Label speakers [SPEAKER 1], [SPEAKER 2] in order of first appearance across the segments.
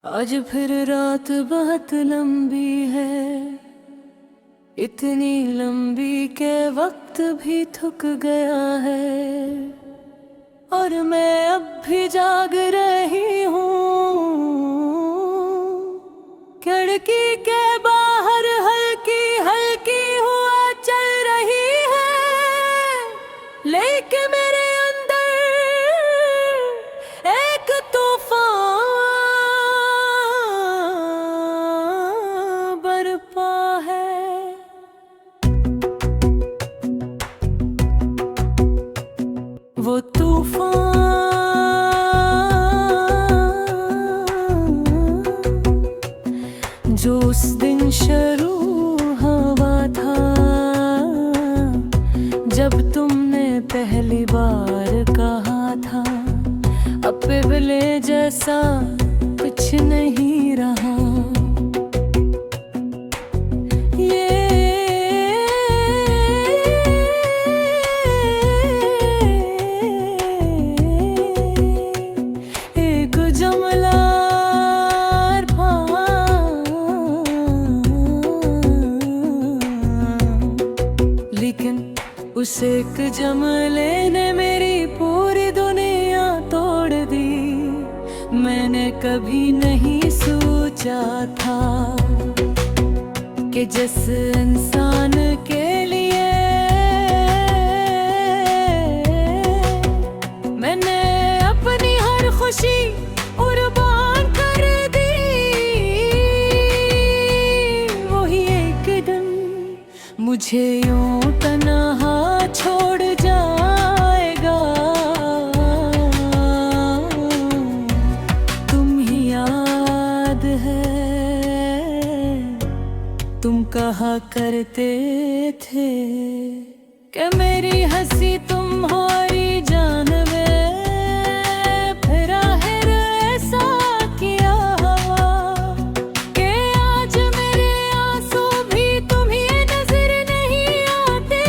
[SPEAKER 1] आज फिर रात बहुत लंबी है, इतनी लंबी के वक्त भी थक गया है। और मैं अब भी जाग रही हूँ, खिड़की के बाहर हल्की हल्की हवा चल रही है, लेकिन मेरे अंदर एक तूफान बरपा है। वो तूफान जो उस दिन शुरू हुआ था, जब तुमने पहली बार कहा था अब पिघले जैसा कुछ नहीं रहा। उस एक जमले ने मेरी पूरी दुनिया तोड़ दी। मैंने कभी नहीं सोचा था कि जिस इंसान के लिए मैंने अपनी हर खुशी कुर्बान कर दी, वही एक दिन मुझे यूं तन्हा छोड़ जाएगा। तुम ही याद है, तुम कहा करते थे कि मेरी हंसी तुम्हारी जानवे, फिर आखिर ऐसा किया कि आज मेरे आंसू भी तुम्हें नजर नहीं आते।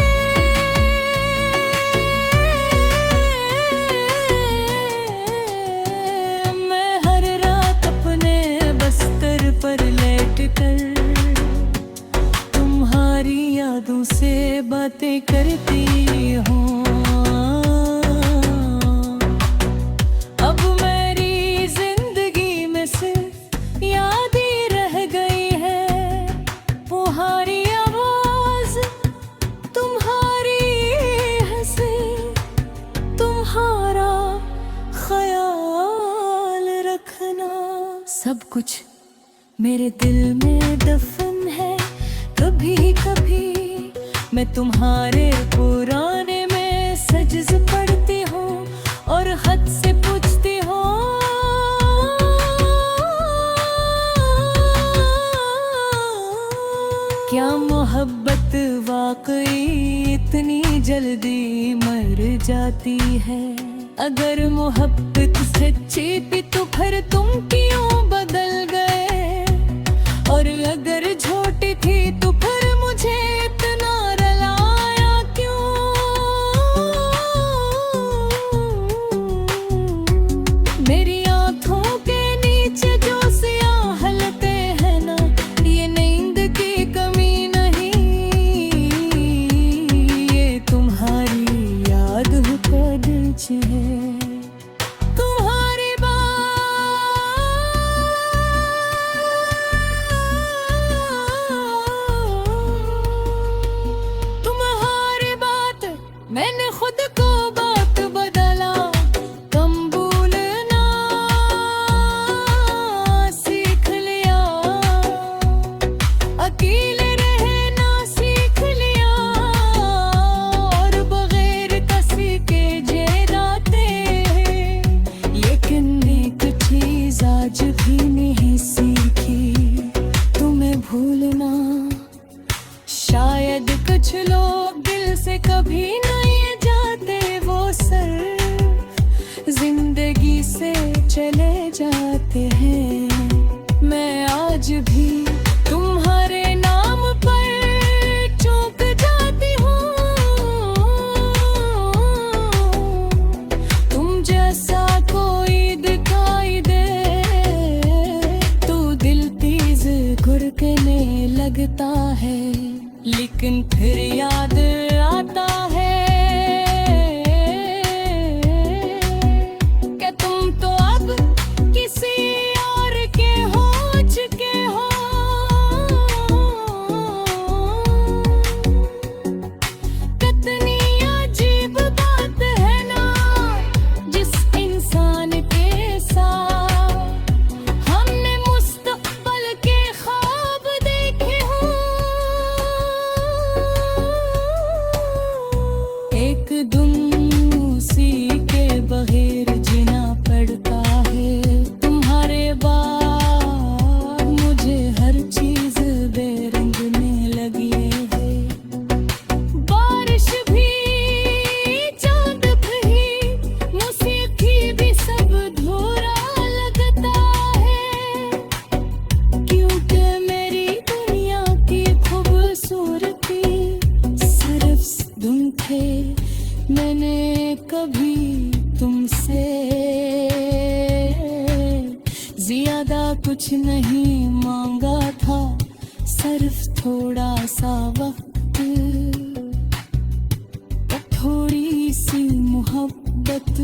[SPEAKER 1] मैं हर रात अपने बस्तर पर लेट कर तुम्हारी यादों से बातें करती हूँ। अब मेरी जिंदगी में सिर्फ याद ही रह गई है, तुम्हारी आवाज, तुम्हारी हंसी, तुम्हारा ख्याल रखना। सब कुछ मेरे दिल में दफन है। कभी कभी मैं तुम्हारे पुराने में सजज पड़ती हूँ और हद से पूछती हूँ, क्या मोहब्बत वाकई इतनी जल्दी मर जाती है? अगर मोहब्बत सच्ची थी तो फिर तुम क्यों बदल गए? और अगर झूठी थी तो फिर मुझे इतना रुलाया क्यों? मेरी आंखों के नीचे जो सियाह हलते हैं ना, ये नींद की कमी नहीं, ये तुम्हारी याद का दिल है। मैंने खुद को बात बदला, कम भूलना सीख लिया, अकेले रहना सीख लिया, और बगैर किसी के जेराते। लेकिन एक चीज आज भी नहीं सीखी, तुम्हें भूलना। शायद कुछ लोग दिल से कभी नहीं जाते, वो सिर्फ जिंदगी से चले जाते हैं। मैं आज भी तुम्हारे नाम पर चौंक जाती हूँ, तुम जैसा कोई दिखाई दे लगता है, लेकिन फिर याद आता है कि तुम तो अब किसी और के हो चुके हो। कितनी अजीब बात है ना, जिस इंसान के साथ हमने मुस्तकबिल के ख्वाब देखे हों, एक दिन उसी के बगैर जीना पड़ता है। तुम्हारे बाद मुझे हर चीज बेरंग में लगी है। बारिश भी, चांद भी, मौसीकी भी सब धुरा लगता है, क्योंकि मेरी दुनिया की खूबसूरती सिर्फ तुम थे। मैंने कभी तुमसे ज्यादा कुछ नहीं मांगा था, सिर्फ थोड़ा सा वक्त, थोड़ी सी मोहब्बत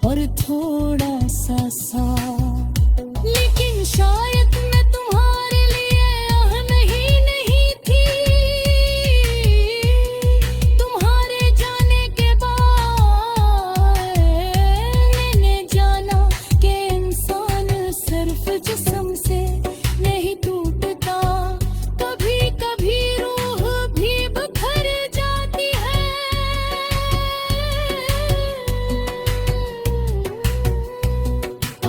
[SPEAKER 1] और थोड़ा सा साथ। लेकिन शायद मैं तुम्हारे लिए नहीं थी। तुम्हारे जाने के बाद मैंने जाना कि इंसान सिर्फ जिस्म से नहीं टूटता, कभी कभी रूह भी बिखर जाती है।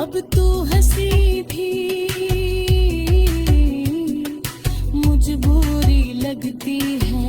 [SPEAKER 1] अब तू हंसी भी मुझे बुरी लगती है।